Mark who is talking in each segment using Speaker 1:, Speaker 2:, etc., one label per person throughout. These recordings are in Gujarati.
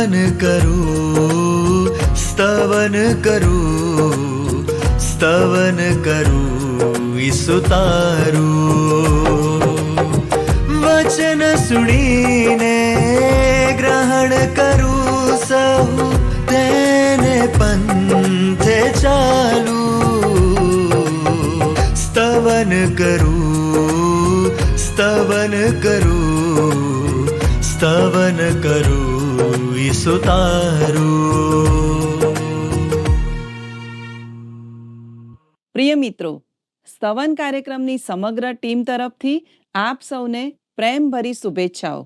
Speaker 1: સ્તવન કરું, સ્તવન કરું, સ્તવન કરું ઈસુ તારું. વચન સુણીને ગ્રહણ કરું સહુ, તેને પંથે ચાલું. સ્તવન કરું, સ્તવન કરું, સ્તવન કરું ઈસુ તારું.
Speaker 2: પ્રિય મિત્રો, સ્તવન કાર્યક્રમની સમગ્ર ટીમ તરફથી આપ સૌને પ્રેમભરી શુભેચ્છાઓ.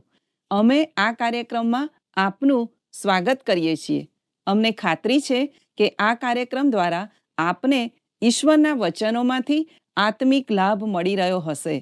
Speaker 2: અમે આ કાર્યક્રમમાં આપનું સ્વાગત કરીએ છીએ. અમને ખાતરી છે કે આ કાર્યક્રમ દ્વારા આપને ઈશ્વરના વચનોમાંથી આત્મિક લાભ મળી રહ્યો હશે.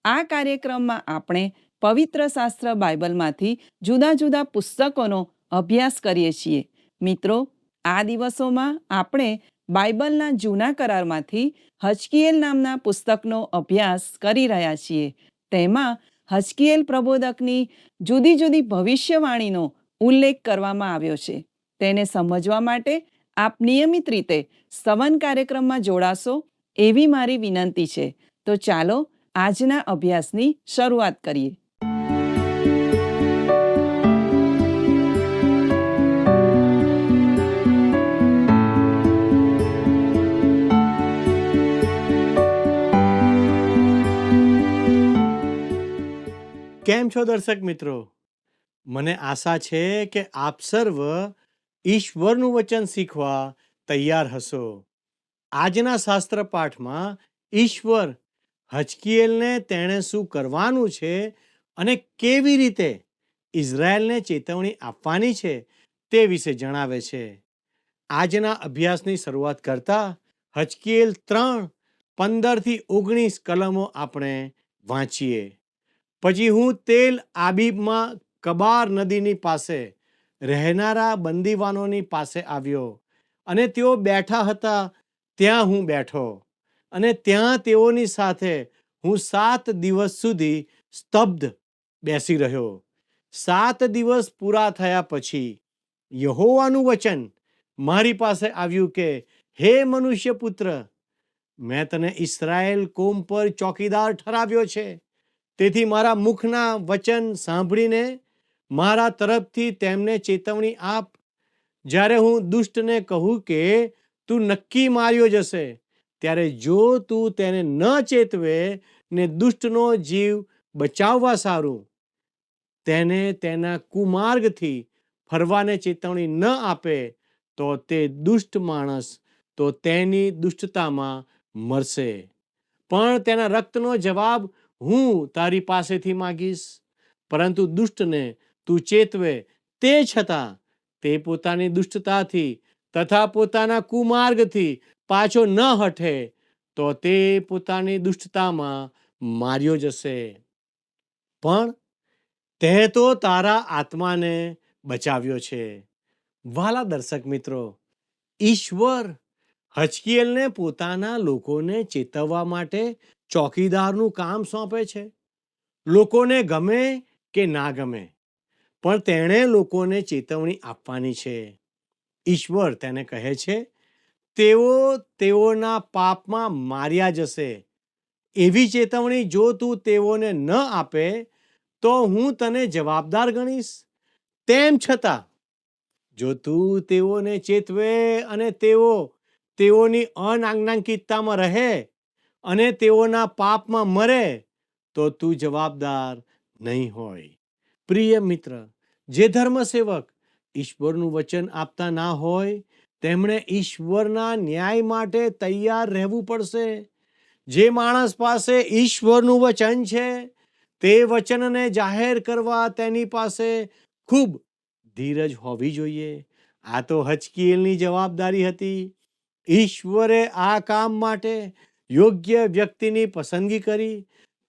Speaker 2: આ કાર્યક્રમમાં આપણે પવિત્ર શાસ્ત્ર બાઇબલમાંથી જુદા જુદા પુસ્તકોનો અભ્યાસ કરીએ છીએ. મિત્રો, આ દિવસોમાં આપણે બાઇબલના જૂના કરારમાંથી હજકીએલ નામના પુસ્તકનો અભ્યાસ કરી રહ્યા છીએ. તેમાં હજકીએલ પ્રબોધકની જુદી જુદી ભવિષ્યવાણીનો ઉલ્લેખ કરવામાં આવ્યો છે. તેને સમજવા માટે આપ નિયમિત રીતે સ્તવન કાર્યક્રમમાં જોડાશો એવી મારી વિનંતી છે. તો ચાલો આજના અભ્યાસની શરૂઆત કરીએ.
Speaker 3: કેમ છો દર્શક મિત્રો? મને આશા છે કે આપ સર્વ ઈશ્વરનું વચન શીખવા તૈયાર હશો. આજના શાસ્ત્ર પાઠમાં ઈશ્વર હજકીએલને તેણે શું કરવાનું છે અને કેવી રીતે ઇઝરાયલને ચેતવણી આપવાની છે તે વિશે જણાવે છે. આજના અભ્યાસની શરૂઆત કરતા હજકીએલ 3:15-19 કલમો આપણે વાંચીએ. પછી હું તેલ આબીબમાં કબાર નદીની પાસે રહેનારા બંદીવાનોની પાસે આવ્યો, અને તેઓ બેઠા હતા ત્યાં હું બેઠો, અને ત્યાં તેઓની સાથે હું 7 દિવસ સુધી સ્તબ્ધ બેસી રહ્યો. 7 દિવસ પૂરા થયા પછી યહોવાનું વચન મારી પાસે આવ્યું કે, હે મનુષ્ય પુત્ર, મેં તને ઇસ્રાયેલ કોમ પર ચોકીદાર ઠરાવ્યો છે. તેથી મારા મુખના વચન સાંભળીને મારા તરફથી તેમને ચેતવણી આપ. જ્યારે હું દુષ્ટને કહું કે તું નક્કી માર્યો જશે, ત્યારે જો તું તેને ન ચેતવે ને દુષ્ટનો જીવ બચાવવા સારું તેને તેના કુમાર્ગથી ફરવાને ચેતવણી ન આપે, તો તે દુષ્ટ માણસ તો તેની દુષ્ટતામાં મરશે, પણ તેના રક્તનો જવાબ હું તારી પાસેથી માગીશ. પરંતુ દુષ્ટને તું ચેતવે તે છતાં તે પોતાની દુષ્ટતાથી તથા પોતાના કુમાર્ગથી પાછો ન હટે, તો તે પોતાની દુષ્ટતામાં માર્યો જશે. પણ તે તો તારા આત્માને બચાવ્યો છે. વાલા દર્શક મિત્રો, ઈશ્વર હજકીએલને પોતાના લોકોને ચેતવવા માટે ચોકીદારનું કામ સોંપે છે. લોકોને ગમે કે ના ગમે, પણ તેણે લોકોને ચેતવણી આપવાની છે. ઈશ્વર તેને કહે છે, તેઓ તેઓના પાપમાં માર્યા જશે. એવી ચેતવણી જો તું તેઓને ન આપે તો હું તને જવાબદાર ગણીશ. તેમ છતાં જો તું તેઓને ચેતવે અને તેઓ તેઓની અનાજ્ઞાકિતતામાં રહે અને તેઓના પાપમાં મરે, તો તું જવાબદાર નહીં હોય. પ્રિય મિત્ર, જે ધર્મસેવક ઈશ્વરનું વચન આપતા ના હોય તેમણે ઈશ્વરના ન્યાય માટે તૈયાર રહેવું પડશે. જે માણસ પાસે ઈશ્વરનું વચન છે તે વચનને જાહેર કરવા તેની પાસે ખૂબ ધીરજ હોવી જોઈએ. આ તો હજકીએલની જવાબદારી હતી. ઈશ્વરે આ કામ માટે યોગ્ય વ્યક્તિની પસંદગી કરી.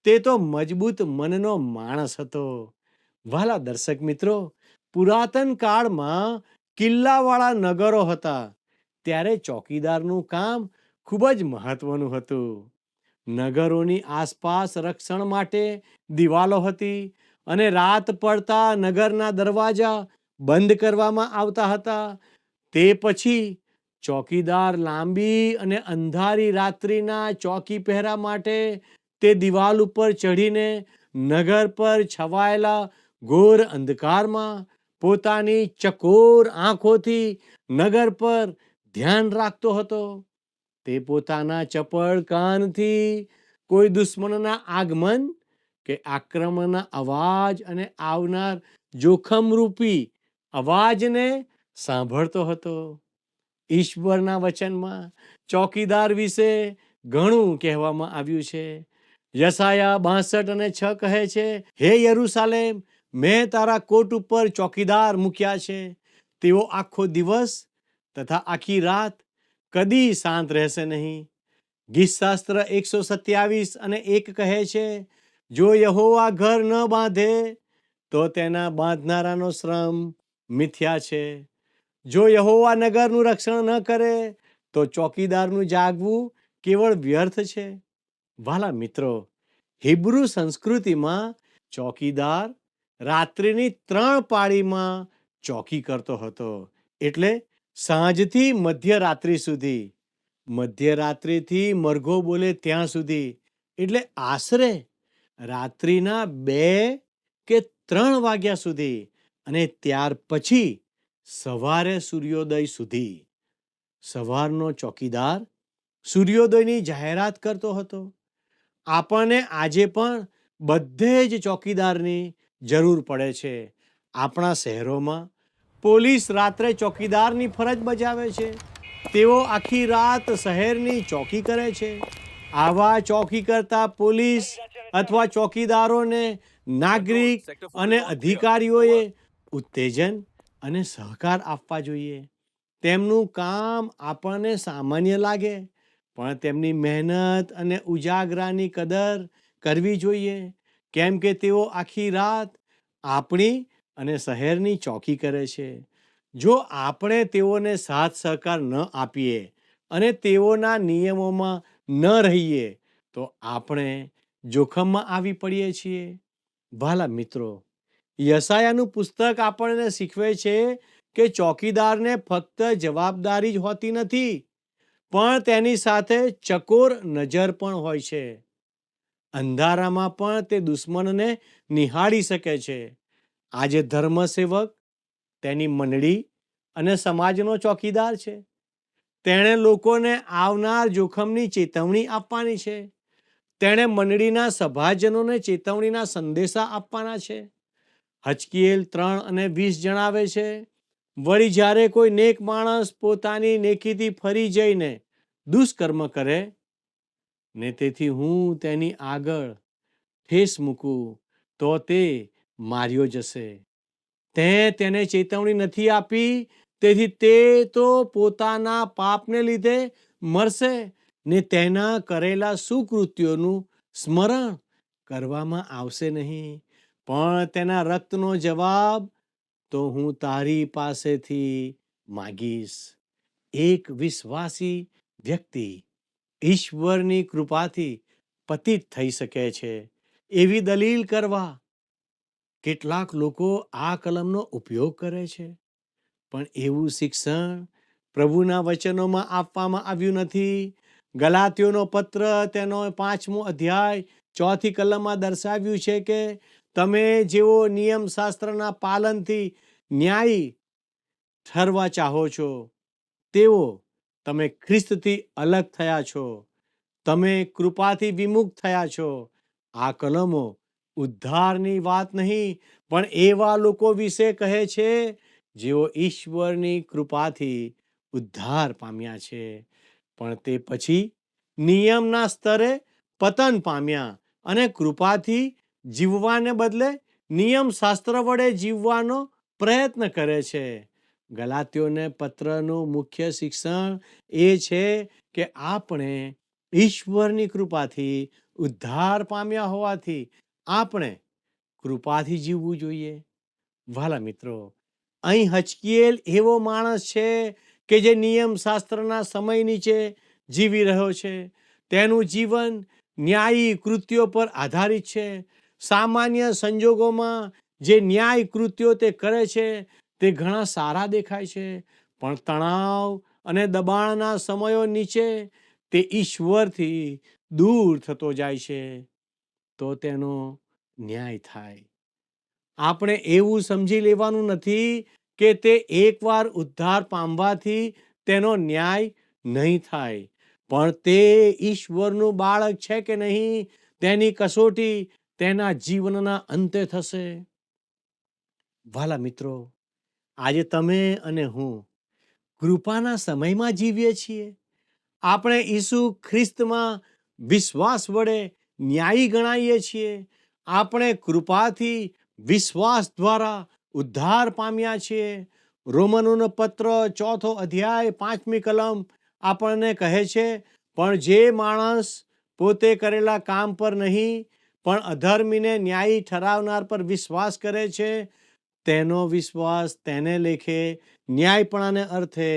Speaker 3: તે તો મજબૂત મનનો માણસ હતો. વાલા દર્શક મિત્રો, પુરાતન કાળમાં કિલ્લાવાળા નગરો હતા, ત્યારે ચોકીદારનું કામ ખૂબ જ મહત્વનું હતું. નગરોની આસપાસ રક્ષણ માટે દિવાલો હતી અને રાત પડતા નગરના દરવાજા બંધ કરવામાં આવતા હતા. તે પછી ચોકીદાર લાંબી અને અંધારી રાત્રિના ચોકી પહેરા માટે તે દિવાલ ઉપર ચઢીને નગર પર છવાયેલા ઘોર અંધકારમાં પોતાની ચકોર આંખોથી નગર પર ધ્યાન રાખતો હતો. તે પોતાના ચપળ કાનથી કોઈ દુશ્મનના આગમન કે આક્રમણના અવાજ અને આવનાર જોખમરૂપી અવાજને સાંભળતો હતો. ઈશ્વરના વચનમાં ચોકીદાર વિશે ઘણું કહેવામાં આવ્યું છે. યશાયા 62 અને 6 કહે છે, હે યરૂશાલેમ, મેં તારા કોટ ઉપર ચોકીદાર મૂક્યા છે. તેઓ આખો દિવસ તથા આખી રાત કદી શાંત રહેશે નહીં. ગીતશાસ્ત્ર 127 અને 1 કહે છે, જો યહોવા ઘર ન બાંધે તો તેના બાંધનારાનો શ્રમ મિથ્યા છે. જો યહોવા નગરનું રક્ષણ ન કરે તો ચોકીદારનું જાગવું કેવળ વ્યર્થ છે. વાલા મિત્રો, હિબ્રુ સંસ્કૃતિમાં ચોકીદાર રાત્રિની 3 પાળીમાં ચોકી કરતો હતો. એટલે સાંજથી મધ્યરાત્રિ સુધી, મધ્યરાત્રિથી મરઘો બોલે ત્યાં સુધી, એટલે આશરે રાત્રિના 2 કે 3 વાગ્યા સુધી, અને ત્યાર પછી સવારે સૂર્યોદય સુધી. સવારનો ચોકીદાર સૂર્યોદયની જાહેરાત કરતો હતો. આપણને આજે પણ બધે જ ચોકીદારની જરૂર પડે છે. આપણા શહેરોમાં પોલીસ રાત્રે ચોકીદારની ફરજ બજાવે છે. તેઓ આખી રાત શહેરની ચોકી કરે છે. આવા ચોકી કરતા પોલીસ અથવા ચોકીદારોને નાગરિક અને અધિકારીઓએ ઉત્તેજન અને સહકાર આપવા જોઈએ. તેમનું કામ આપણને સામાન્ય લાગે, પણ તેમની મહેનત અને ઉજાગરાની કદર કરવી જોઈએ, કેમ કે તેઓ આખી રાત આપણી અને શહેરની ચોકી કરે છે. જો આપણે તેઓને સાથ સહકાર ન આપીએ અને તેઓના નિયમોમાં ન રહીએ તો આપણે જોખમમાં આવી પડીએ છીએ. વાલા મિત્રો, યશાયાનું પુસ્તક આપણને શીખવે છે કે ચોકીદારને ફક્ત જવાબદારી જ હોતી નથી, પણ તેની સાથે ચકોર નજર પણ હોય છે. અંધારામાં પણ તે દુશ્મનને નિહાળી શકે છે. આજે ધર્મસેવક તેની મંડળી અને સમાજનો ચોકીદાર છે. તેણે લોકોને આવનાર જોખમની ચેતવણી આપવાની છે. તેણે મંડળીના સભાજનોને ચેતવણીના સંદેશા આપવાના છે. હજકીએલ 3 અને 20 જણાવે છે, વળી જ્યારે કોઈ નેક માણસ પોતાની નેકીથી ફરી જઈને દુષ્કર્મ કરે ને તેથી હું તેની આગળ ઠેસ મૂકું તો તે માર્યો જશે. તે તેને ચેતવણી નથી આપી, તેથી તે તો પોતાના પાપને લીધે મરશે ને તેના કરેલા સુકૃત્યોનું સ્મરણ કરવામાં આવશે નહીં, પણ તેના રક્તનો જવાબ તો હું તારી પાસેથી માગીશ. એક વિશ્વાસી વ્યક્તિ ઈશ્વરની કૃપાથી પતિત થઈ શકે છે એવી દલીલ કરવા કેટલાક લોકો આ કલમનો ઉપયોગ કરે છે, પણ એવું શિક્ષણ પ્રભુના વચનોમાં આપવામાં આવ્યું નથી. ગલાતીયોનો પત્ર તેનો 5મો અધ્યાય 4થી કલમમાં દર્શાવ્યું છે કે તમે જેઓ નિયમશાસ્ત્રના પાલનથી ન્યાયી ઠરવા ચાહો છો, તેઓ તમે ખ્રિસ્તથી અલગ થયા છો, તમે કૃપાથી વિમુખ થયા છો. આ કલમો ઉદ્ધારની વાત નહીં, પણ એવા લોકો વિશે કહે છે જેઓ ઈશ્વરની કૃપાથી ઉદ્ધાર પામ્યા છે, પણ તે પછી નિયમના સ્તરે પતન પામ્યા અને કૃપાથી જીવવાને બદલે નિયમશાસ્ત્ર વડે જીવવાનો પ્રયત્ન કરે છે. ગલાતીયોને પત્રનું મુખ્ય શિક્ષણ એ છે કે આપણે ઈશ્વરની કૃપાથી ઉદ્ધાર પામ્યા હોવાથી આપણે કૃપાથી જીવવું જોઈએ. વાલા મિત્રો, અહીં હજકીએલ એવો માણસ છે કે જે નિયમશાસ્ત્રના સમય નીચે જીવી રહ્યો છે. તેનું જીવન ન્યાયી કૃત્યો પર આધારિત છે. સામાન્ય સંજોગોમાં જે ન્યાય કૃત્યો તે કરે છે તે ઘણા સારા દેખાય છે, પણ તણાવ અને દબાણના સમયો નીચે તે ઈશ્વરથી દૂર થતો જાય છે, તો તેનો ન્યાય થાય. આપણે એવું સમજી લેવાનું નથી કે તે એકવાર ઉદ્ધાર પામવાથી તેનો ન્યાય નહીં થાય, પણ તે ઈશ્વરનું બાળક છે કે નહીં તેની કસોટી તેના જીવનના અંતે થશે. વાલા મિત્રો, આજે તમે અને હું કૃપાના સમયમાં જીવીએ છીએ. આપણે ઈસુ ખ્રિસ્તમાં વિશ્વાસ વડે ન્યાયી ગણાઈએ છીએ. આપણે કૃપાથી વિશ્વાસ દ્વારા ઉદ્ધાર પામ્યા છીએ. રોમનોનો પત્ર 4 અધ્યાય 5મી કલમ આપણને કહે છે, પણ જે માણસ પોતે કરેલા કામ પર નહીં પણ અધર્મીને ન્યાયી ઠરાવનાર પર વિશ્વાસ કરે છે, તેનો વિશ્વાસ તેને લેખે ન્યાયપણાને અર્થે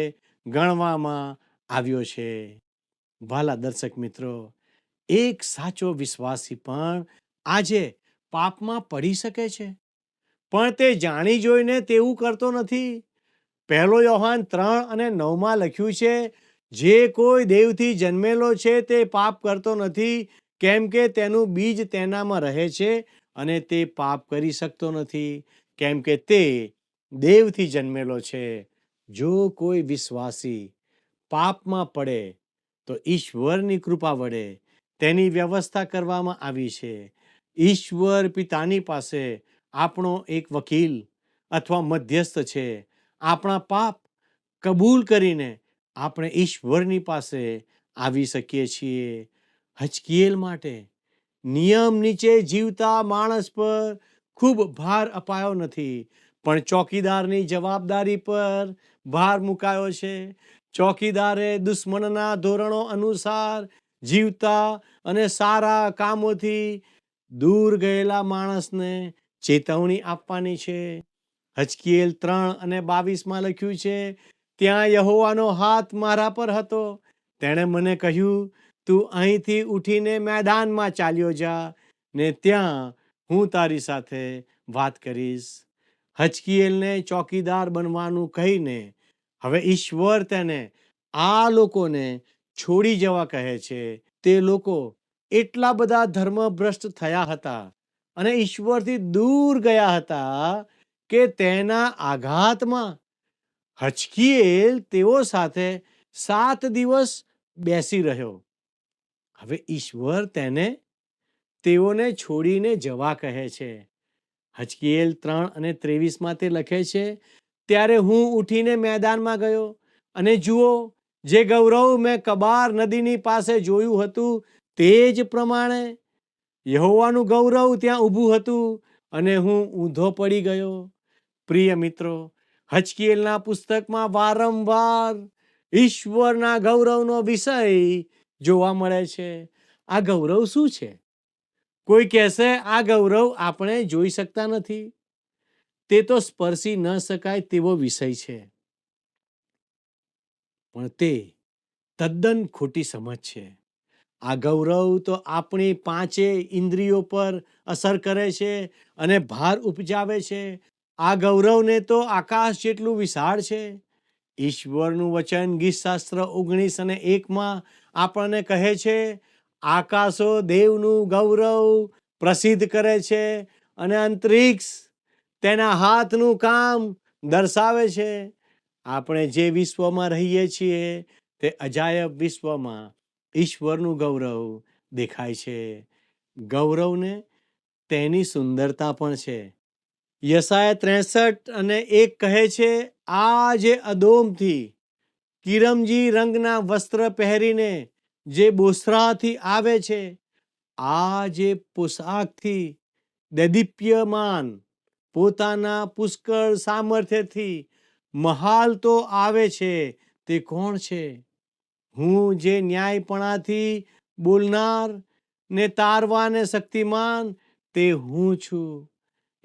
Speaker 3: ગણવામાં આવ્યો છે. વાલા દર્શક મિત્રો, એક સાચો વિશ્વાસી પણ આજે પાપમાં પડી શકે છે, પણ તે જાણી જોઈને તેવું કરતો નથી. 1 યોહાન 3:9 લખ્યું છે, જે કોઈ દેવથી જન્મેલો છે તે પાપ કરતો નથી, કેમ કે તેનું બીજ તેનામાં રહે છે અને તે પાપ કરી શકતો નથી, કેમ કે તે દેવથી જન્મેલો છે. જો કોઈ વિશ્વાસી પાપમાં પડે તો ઈશ્વરની કૃપા વડે તેની વ્યવસ્થા કરવામાં આવી છે. ઈશ્વર પિતાની પાસે આપણો એક વકીલ અથવા મધ્યસ્થ છે. આપણા પાપ કબૂલ કરીને આપણે ઈશ્વરની પાસે આવી શકીએ છીએ. હજકીએલ માટે નિયમ નીચે જીવતા માણસ પર ખૂબ ભાર અપાયો નથી, પણ ચોકીદારની જવાબદારી પર ભાર મુકાયો છે. ચોકીદારે દુશ્મનના ધોરણો અનુસાર જીવતા અને સારા કામોથી દૂર ગયેલા માણસને ચેતવણી આપવાની છે. હજકીએલ 3:22 લખ્યું છે, ત્યાં યહોવાનો હાથ મારા પર હતો. તેણે મને કહ્યું, તું અહીંથી ઉઠીને મેદાનમાં ચાલ્યો જા, ને ત્યાં હું તારી સાથે વાત કરીશ. હજકીએલને ચોકીદાર બનવાનું કહીને હવે ઈશ્વર તેને આ લોકોને છોડી જવા કહે છે. તે લોકો એટલા બધા ધર્મભ્રષ્ટ થયા હતા અને ઈશ્વરથી દૂર ગયા હતા કે તેના આઘાતમાં હજકીએલ તેઓ સાથે 7 દિવસ બેસી રહ્યો. હવે ઈશ્વર તેઓને છોડીને જવા કહે છે. હજકીએલ 3:23 તે લખે છે, ત્યારે હું ઉઠીને મેદાનમાં ગયો અને જુઓ, જે ગૌરવ મેં કબાર નદીની પાસે જોયું હતું તે જ પ્રમાણે યહોવાનું ગૌરવ ત્યાં ઊભું હતું અને હું ઊંધો પડી ગયો. પ્રિય મિત્રો, હજકીએલના પુસ્તકમાં વારંવાર ઈશ્વરના ગૌરવનો વિષય જોવા મળે છે. આ ગૌરવ શું છે? કોઈ કહેશે આ ગૌરવ આપણે જોઈ શકતા નથી, તે તો સ્પર્શી ન શકાય તેવો વિષય છે. પણ તે તદ્દન ખોટી સમજ છે. આ ગૌરવ તો આપણી 5 ઇન્દ્રિયો પર અસર કરે છે અને ભાર ઉપજાવે છે. આ ગૌરવને તો આકાશ જેટલું વિશાળ છે. ઈશ્વરનું વચન ગીતશાસ્ત્ર 19:1 આપણને કહે છે, આકાશો દેવનું ગૌરવ પ્રસિદ્ધ કરે છે અને અંતરિક્ષ તેના હાથનું કામ દર્શાવે છે. આપણે જે વિશ્વમાં રહીએ છીએ તે અજાયબ વિશ્વમાં ઈશ્વરનું ગૌરવ દેખાય છે. ગૌરવને તેની સુંદરતા પણ છે. યશાયા 63:1 કહે છે, આ જે અદોમથી કિરમજી રંગના વસ્ત્ર પહેરીને જે બોસ્રાથી આવે છે, આ જે પોશાકથી દૈદીપ્યમાન પોતાના પુષ્કળ સામર્થ્યથી મહાલ તો આવે છે, તે કોણ છે? હું જે ન્યાયપણાથી બોલનાર ને તારવાને શક્તિમાન, તે હું છું.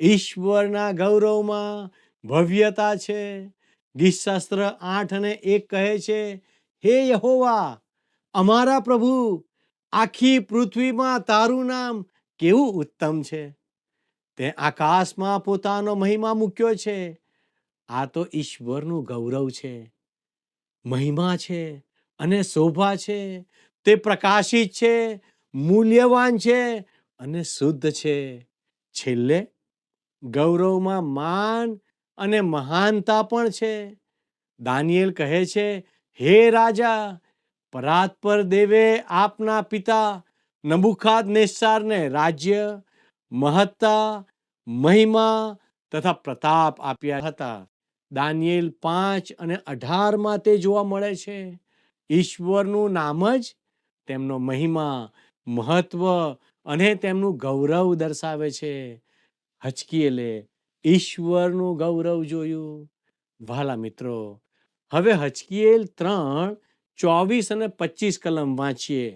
Speaker 3: ઈશ્વરના ગૌરવમાં ભવ્યતા છે. ગીતશાસ્ત્ર 8:1 કહે છે, હે યહોવા અમારા પ્રભુ, આખી પૃથ્વીમાં તારું નામ કેવું ઉત્તમ છે. તે આકાશમાં પોતાનો મહિમા મૂક્યો છે. આ તો ઈશ્વરનું ગૌરવ છે, મહિમા છે અને શોભા છે. તે પ્રકાશિત છે, મૂલ્યવાન છે અને શુદ્ધ છે. છેલ્લે ગૌરવમાં માન અને મહાનતા પણ છે. દાનિયેલ કહે છે, હે રાજા, પરાત્પર દેવે આપના પિતા નબુખાદનેસ્સારને રાજ્ય, મહત્તા, મહિમા તથા પ્રતાપ આપ્યા હતા. દાનિયેલ 5:18 તે જોવા મળે છે. ઈશ્વરનું નામ જ તેમનો મહિમા, મહત્વ અને તેમનું ગૌરવ દર્શાવે છે. હચકીએલે ઈશ્વરનું ગૌરવ જોયું. વહાલા મિત્રો, હવે હચકીએલ 3:24 અને 25 કલમ વાંચીએ.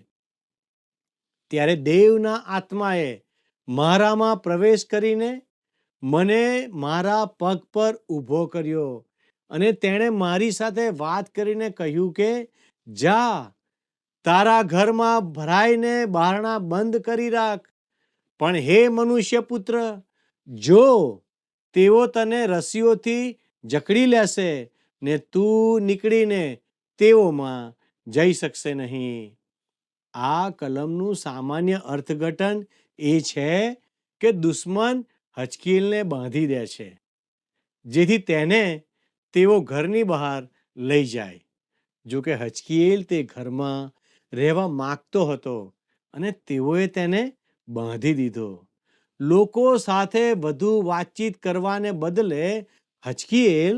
Speaker 3: ત્યારે દેવના આત્માએ મારામાં પ્રવેશ કરીને મને મારા પગ પર ઊભો કર્યો અને તેણે મારી સાથે વાત કરીને કહ્યું કે, જા, તારા ઘરમાં ભરાઈને બારણા બંધ કરી રાખ. પણ હે મનુષ્યપુત્ર, જો તેઓ તને રસ્સીઓથી જકડી લેશે ને તું નીકળીને તેઓમાં જઈ શકશે નહીં. આ કલમનું સામાન્ય અર્થઘટન એ છે કે દુશ્મન હચકીલને બાંધી દે છે, જેથી તેને તેઓ ઘરની બહાર લઈ જાય. જો કે હચકીએલ તે ઘરમાં રહેવા માંગતો હતો અને તેઓએ તેને બાંધી દીધો. લોકો સાથે વધુ વાતચીત કરવાને બદલે હચકીએલ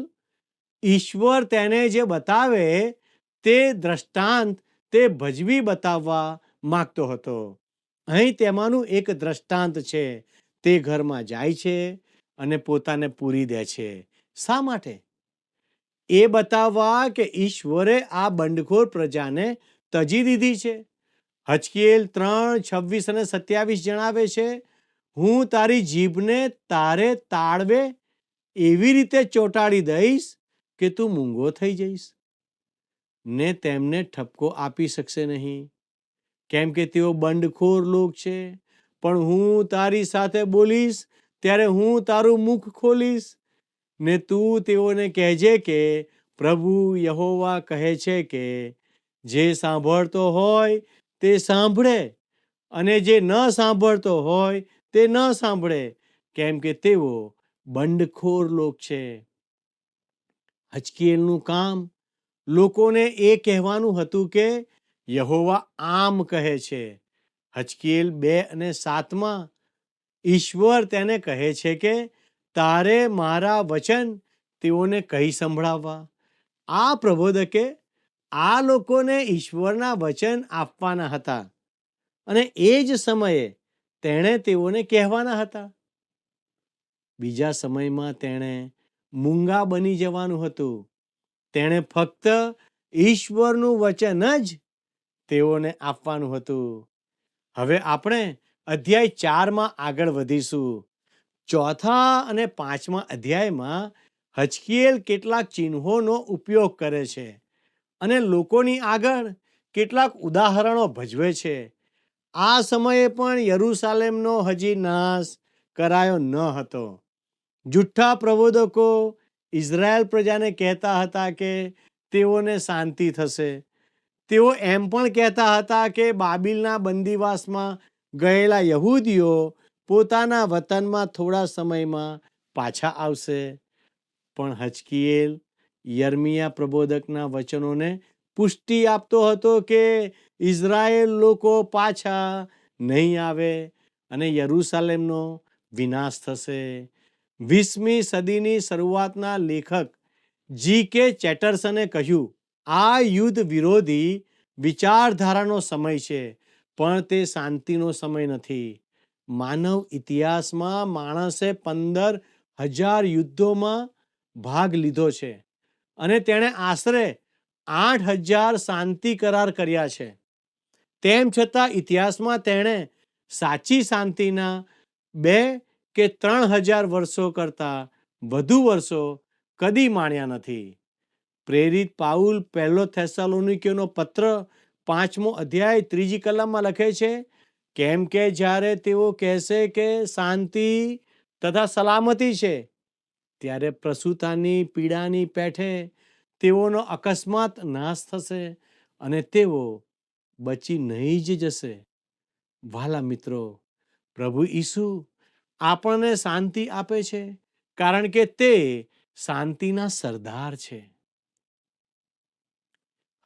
Speaker 3: ઈશ્વર તેને જે બતાવે તે દ્રષ્ટાંત તે ભજવી બતાવવા માંગતો હતો. અહીં તેમાંનું એક દ્રષ્ટાંત છે. તે ઘરમાં જાય છે અને પોતાને પૂરી દે છે. શા માટે? એ બતાવવા કે ઈશ્વરે આ બંડખોર પ્રજાને તજી દીધી છે. હચકીએલ 3:26 અને 27 જણાવે છે, હું તારી જીભને તારે તાળવે એવી રીતે ચોંટાડી દઈશ કે તું મૂંગો થઈ જઈશ ને તેમને ઠપકો આપી શકશે નહીં, કેમ કે તેઓ બંડખોર લોક છે. પણ હું તારી સાથે બોલીશ ત્યારે હું તારું મુખ ખોલીશ ને તું તેઓને કહેજે કે પ્રભુ યહોવા કહે છે કે, જે સાંભળતો હોય તે સાંભળે અને જે ન સાંભળતો હોય તે ન સાંભળે, કેમ કે તેઓ બંડખોર લોક છે. હચકીએલનું કામ લોકોને એ કહેવાનું હતું કે યહોવા આમ કહે છે. હચકીએલ 2:7 ઈશ્વર તેને કહે છે કે તારે મારા વચન તેઓને કહી સંભળાવવા. આ પ્રબોધકે આ લોકોને ઈશ્વરના વચન આપવાના હતા અને એ જ સમયે તેણે તેઓને કહેવાના હતા. બીજા સમયમાં તેણે મૂંગા બની જવાનું હતું. તેણે ફક્ત ઈશ્વરનું વચન જ તેઓને આપવાનું હતું. હવે આપણે અધ્યાય 4 આગળ વધીશું. 4 અને 5 અધ્યાયમાં હચકીએલ કેટલાક ચિહ્નોનો ઉપયોગ કરે છે અને લોકોની આગળ કેટલાક ઉદાહરણો ભજવે છે. આ સમયે પણ યરૂશાલેમનો હજી નાશ કરાયો ન હતો. જુઠ્ઠા પ્રબોધકો ઇઝરાયલ પ્રજાને કહેતા હતા કે તેઓને શાંતિ થશે. તેઓ એમ પણ કહેતા હતા કે બાબિલના બંદીવાસમાં ગયેલા યહૂદીઓ પોતાના વતનમાં થોડા સમયમાં પાછા આવશે. પણ હચકીએલ યર્મિયા પ્રબોધકના વચનોને પુષ્ટિ આપતો હતો કે ઇઝરાયેલ લોકો પાછા નહીં આવે અને યરૂશાલેમનો વિનાશ થશે. 20મી સદીની શરૂઆતના લેખક G.K. ચેટરસને કહ્યું, આ યુદ્ધ વિરોધી વિચારધારાનો સમય છે, પણ તે શાંતિનો સમય નથી. માનવ ઇતિહાસમાં માણસે 15,000 યુદ્ધોમાં ભાગ લીધો છે અને તેણે આશરે 8,000 શાંતિ કરાર કર્યા છે. તેમ છતાં ઇતિહાસમાં તેણે સાચી શાંતિના 2 કે 3,000 વર્ષો કરતાં વધુ વર્ષો કદી માણ્યા નથી. પ્રેરિત પાઉલ પહેલો થેસ્સાલોનિકીઓનો પત્ર 5મો અધ્યાય 3જી કલમમાં લખે છે, કેમ કે જ્યારે તેઓ કહેશે કે શાંતિ તથા સલામતી છે, ત્યારે પ્રસૂતાની પીડાની પેઠે તેઓનો અકસ્માત નાશ થશે અને તેઓ બચી નહીં જ જશે. વાલા મિત્રો, પ્રભુ ઈસુ આપણને શાંતિ આપે છે, કારણ કે તે શાંતિના સરદાર છે.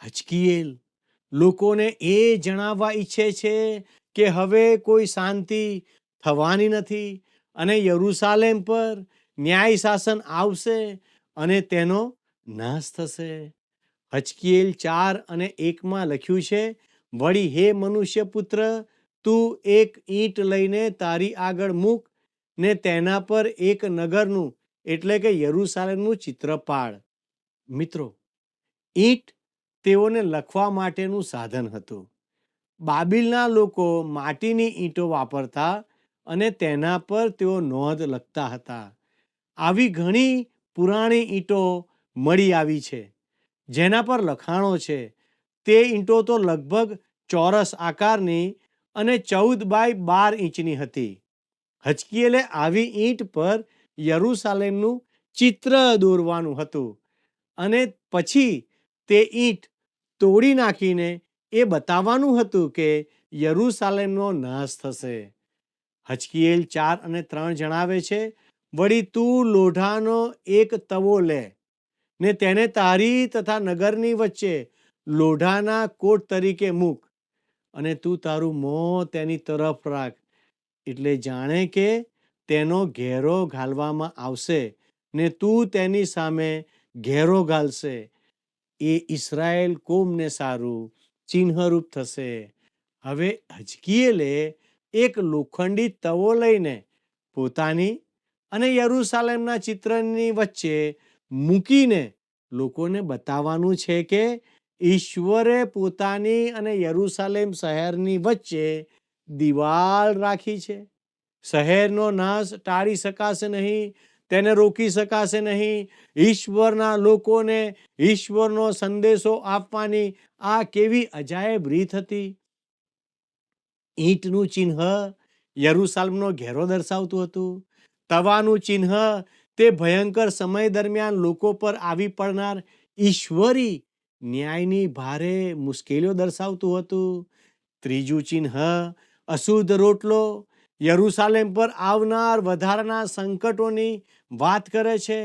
Speaker 3: હચકીએલ લોકોને એ જણાવવા ઈચ્છે છે કે હવે કોઈ શાંતિ થવાની નથી અને યરૂશાલેમ પર ન્યાય શાસન આવશે અને તેનો નાશ થશે. હચકીએલ 4:1 લખ્યું છે, વળી હે મનુષ્ય પુત્ર, તું એક ઈંટ લઈને તારી આગળ મૂક ને તેના પર એક નગરનું એટલે કે યરૂશાલેમનું ચિત્ર પાડ. મિત્રો, ઈંટ તેઓને લખવા માટેનું સાધન હતું. બાબિલના લોકો માટીની ઈંટો વાપરતા અને તેના પર તેઓ નોંધ લખતા હતા. આવી ઘણી પુરાણી ઈંટો મળી આવી છે જેના પર લખાણો છે. તે ઈંટો તો લગભગ ચોરસ આકારની અને 14x12 ઇંચની હતી. હચકીએલે આવી ઈંટ પર યરૂશાલેમનું ચિત્ર દોરવાનું હતું અને પછી તે ઈંટ તોડી નાખીને એ બતાવવાનું હતું કે યરૂશાલેમનો નાશ થશે. હચકીએલ 4:3 જણાવે છે, વળી તું લોઢાનો એક તવો લે ને તેને તારી તથા નગરની વચ્ચે લોઢાના કોટ તરીકે મૂક અને તું તારું મોં તેની તરફ રાખ, એટલે જાણે કે તેનો ઘેરો ઘાલવામાં આવશે ને તું તેની સામે ઘેરો ઘાલશે. એ ઇસ્રાયેલ કોમને સારું ચિહ્નરૂપ થશે. હવે હચકીએલે એક લોખંડી તવો લઈને પોતાની અને યરૂશાલેમના ચિત્રની વચ્ચે મૂકીને લોકોને બતાવવાનું છે કે ઈશ્વરે પોતાની અને યરૂશાલેમ શહેરની વચ્ચે દિવાલ રાખી છે. શહેરનો નાશ ટાળી શકાશે નહીં, તેને રોકી શકાશે નહીં. ઈશ્વરના લોકોને ઈશ્વરનો સંદેશો આપવાની આ કેવી અજાયબ રીત હતી. ઈંટનું ચિહ્ન યરૂશાલેમનો ઘેરો દર્શાવતું હતું. તવાનું ચિહ્ન તે ભયંકર સમય દરમિયાન લોકો પર આવી પડનાર ઈશ્વરી ન્યાયની ભારે મુશ્કેલીઓ દર્શાવતું હતું. ત્રીજું ચિહ્ન અશુદ્ધ રોટલો યરૂશાલેમ પર આવનાર વધારાના સંકટોની વાત કરે છે.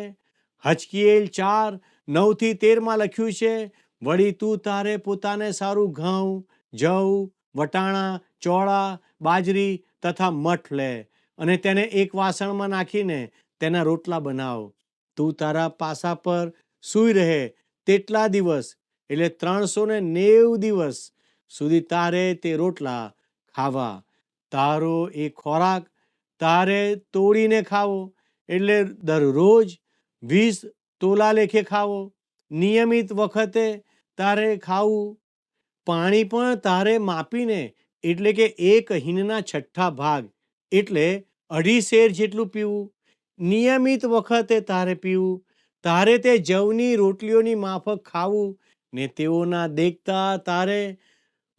Speaker 3: હચકીએલ 4:9-13 લખ્યું છે, વળી તું તારે પોતાને સારું ઘઉં, જવ, વટાણા, ચોળા, બાજરી તથા મઠ લે અને તેને એક વાસણમાં નાખીને તેના રોટલા બનાવ. તું તારા પાસા પર સૂઈ રહે તેટલા દિવસ એટલે 390 દિવસ સુધી તારે તે રોટલા ખાવા. તારો એ ખોરાક તારે તોડીને ખાવો, એટલે દરરોજ 20 તોલા લેખે ખાવો. નિયમિત વખતે તારે ખાવું. પાણી પણ તારે માપીને એટલે કે 1 હિનના 6 ભાગ એટલે 2.5 શેર જેટલું પીવું. નિયમિત વખતે તારે પીવું. તારે તે જવની રોટલીઓની માફક ખાવું ને તેઓના દેખતા તારે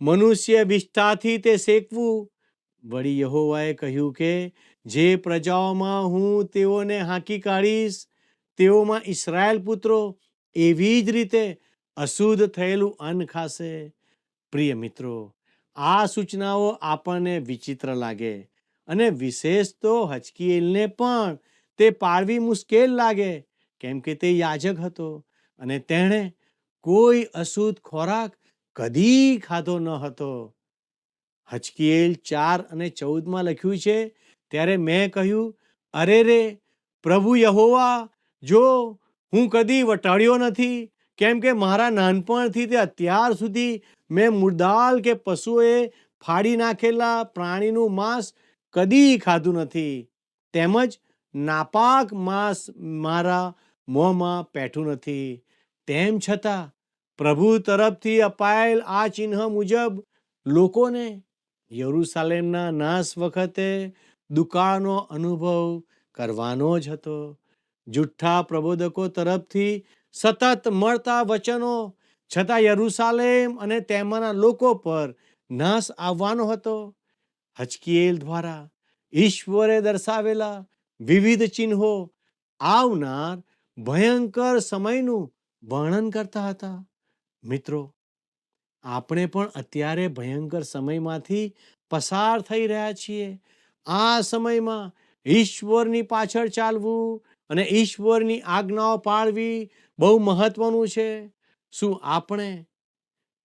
Speaker 3: મનુષ્ય વિષ્ઠાથી તે શેકવું. વળી યહોવાએ કહ્યું કે જે પ્રજાઓમાં હું તેઓને હાંકી કાઢીશ તેઓમાં ઇસ્રાયેલ પુત્રો એવી જ રીતે અશુદ્ધ થયેલું અન્ન ખાશે. પ્રિય મિત્રો, આ સૂચનાઓ આપણને વિચિત્ર લાગે અને વિશેષ તો હચકીએલને પણ તે પાળવી મુશ્કેલ લાગે, કેમ કે તે યાજક હતો અને તેણે કોઈ અશુદ્ધ ખોરાક કદી ખાધો ન હતો. હચકીએલ 4:14 લખ્યું છે, ત્યારે મેં કહ્યું, અરે રે પ્રભુ યહોવા, જો હું કદી વટાળ્યો નથી, કેમ કે મારા નાનપણથી તે અત્યાર સુધી મેં મુર્દાલ કે પશુએ ફાડી નાખેલા પ્રાણીનું માંસ કદી ખાધું નથી, તેમજ નાપાક માંસ મારા મોંમાં પેઠું નથી. તેમ છતાં પ્રભુ તરફથી અપાયેલ આ ચિહ્ન મુજબ લોકોને યરૂશાલેમના નાશ વખતે દુકાળનો અનુભવ કરવાનો જ હતો. જુઠ્ઠા પ્રબોધકો તરફથી સતત મળતા વચનો છતાં યરૂશાલેમ અને તેમાંના લોકો પર નાશ આવવાનો હતો. હચકીએલ દ્વારા ઈશ્વરે દર્શાવેલા વિવિધ ચિહ્નો આવનાર ભયંકર સમયનું વર્ણન કરતા હતા. મિત્રો, આપણે પણ અત્યારે ભયંકર સમયમાંથી પસાર થઈ રહ્યા છીએ. આ સમયમાં ઈશ્વરની પાછળ ચાલવું અને ઈશ્વરની આજ્ઞાઓ પાળવી બહુ મહત્વનું છે. શું આપણે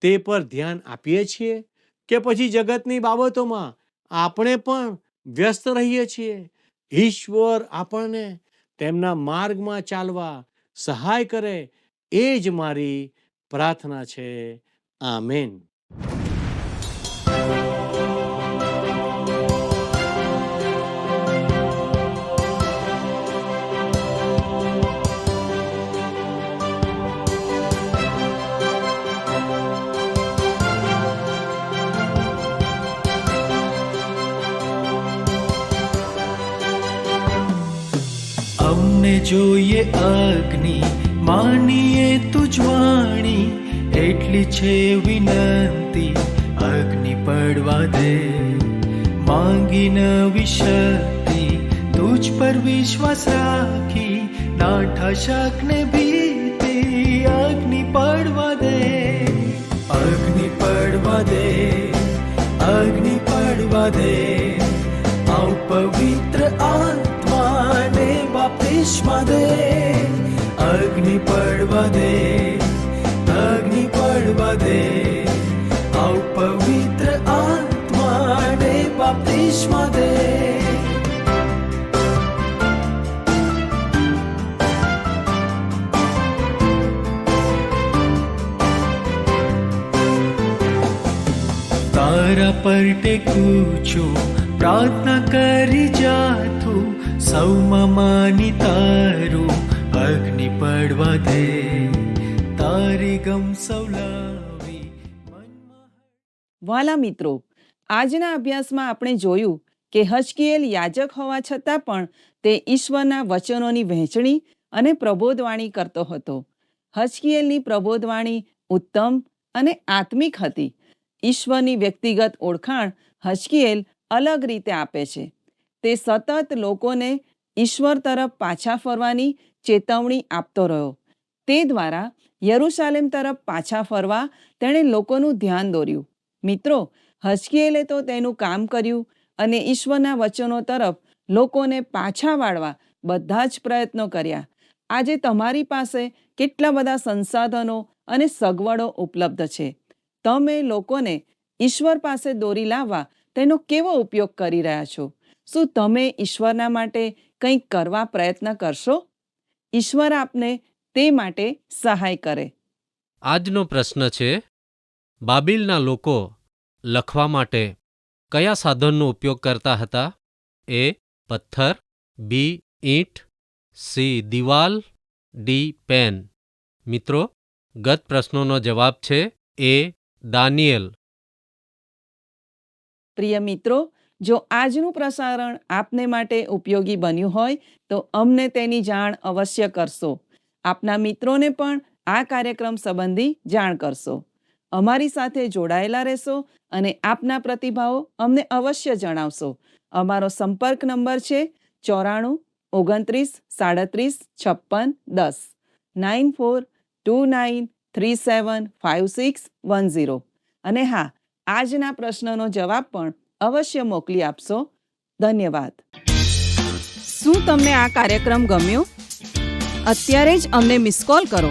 Speaker 3: તે પર ધ્યાન આપીએ છીએ કે પછી જગતની બાબતોમાં આપણે પણ વ્યસ્ત રહીએ છીએ? ઈશ્વર આપણને તેમના માર્ગમાં ચાલવા સહાય કરે, એ જ મારી પ્રાર્થના છે. આમેન.
Speaker 1: અમને જોઈએ અગ્નિ, માનીએ તુજ વાણી, એટલી છે વિનંતી અગ્નિ પડવા દે. માંગી નવી શક્તિ, તુજ પર વિશ્વાસ રાખી, નાઠા શકને ભીતિ અગ્નિ પડવા દે. અગ્નિ પડવા દે, અગ્નિ પડવા દે, આવ પવિત્ર આત્માને બાપ્તિસ્મા દે. અગ્નિ પડવા દે, અગ્નિ પડવા દે, આવ પવિત્ર આત્માને બાપ્તિસ્મા દે. તારા પર ટેકું છું, પ્રાર્થના કરી જાતું, સૌમાં માની તારું અગ્નિ પડવા દે. તારી ગમ સૌલાવી મનમાં.
Speaker 2: વાલા મિત્રો, આજના અભ્યાસમાં આપણે જોયું કે હજકીએલ યાજક હોવા છતાં પણ તે ઈશ્વરના વચનોની વહેંચણી અને પ્રબોધવાણી કરતો હતો. હજકીએલની પ્રબોધવાણી ઉત્તમ અને આત્મિક હતી. ઈશ્વરની વ્યક્તિગત ઓળખાણ હજકીએલ અલગ રીતે આપે છે. તે સતત લોકોને ઈશ્વર તરફ પાછા ફરવાની ચેતવણી આપતો રહ્યો. તે દ્વારા યરૂશાલેમ તરફ પાછા ફરવા તેણે લોકોનું ધ્યાન દોર્યું. મિત્રો, હજકીએલે તો તેનું કામ કર્યું અને ઈશ્વરના વચનો તરફ લોકોને પાછા વાળવા બધા જ પ્રયત્નો કર્યા. આજે તમારી પાસે કેટલા બધા સંસાધનો અને સગવડો ઉપલબ્ધ છે. તમે લોકોને ઈશ્વર પાસે દોરી લાવવા તેનો કેવો ઉપયોગ કરી રહ્યા છો? શું તમે ઈશ્વરના માટે કંઈક કરવા પ્રયત્ન કરશો? ઈશ્વર આપને તે માટે સહાય કરે.
Speaker 4: આજનો પ્રશ્ન છે, બાબિલના લોકો લખવા માટે કયા સાધનનો ઉપયોગ કરતા હતા? એ. પથ્થર, બી. ઈંટ, સી. દિવાલ, ડી. પેન. મિત્રો, ગત પ્રશ્નોનો જવાબ છે એ. દાનિયેલ.
Speaker 2: પ્રિય મિત્રો, જો આજનું પ્રસારણ આપને માટે ઉપયોગી બન્યું હોય તો અમને તેની જાણ અવશ્ય કરશો. આપના મિત્રોને પણ આ કાર્યક્રમ સંબંધી જાણ કરશો. અમારી સાથે જોડાયેલા રહેશો અને આપના પ્રતિભાવો અમને અવશ્ય જણાવશો. અમારો સંપર્ક નંબર છે 94 29 37 56 10 9429375610. અને હા, આજના પ્રશ્નનો જવાબ પણ અવશ્ય મોકલી આપશો. ધન્યવાદ. શું તમને આ કાર્યક્રમ ગમ્યો? અત્યારે જ અમને મિસ કોલ કરો.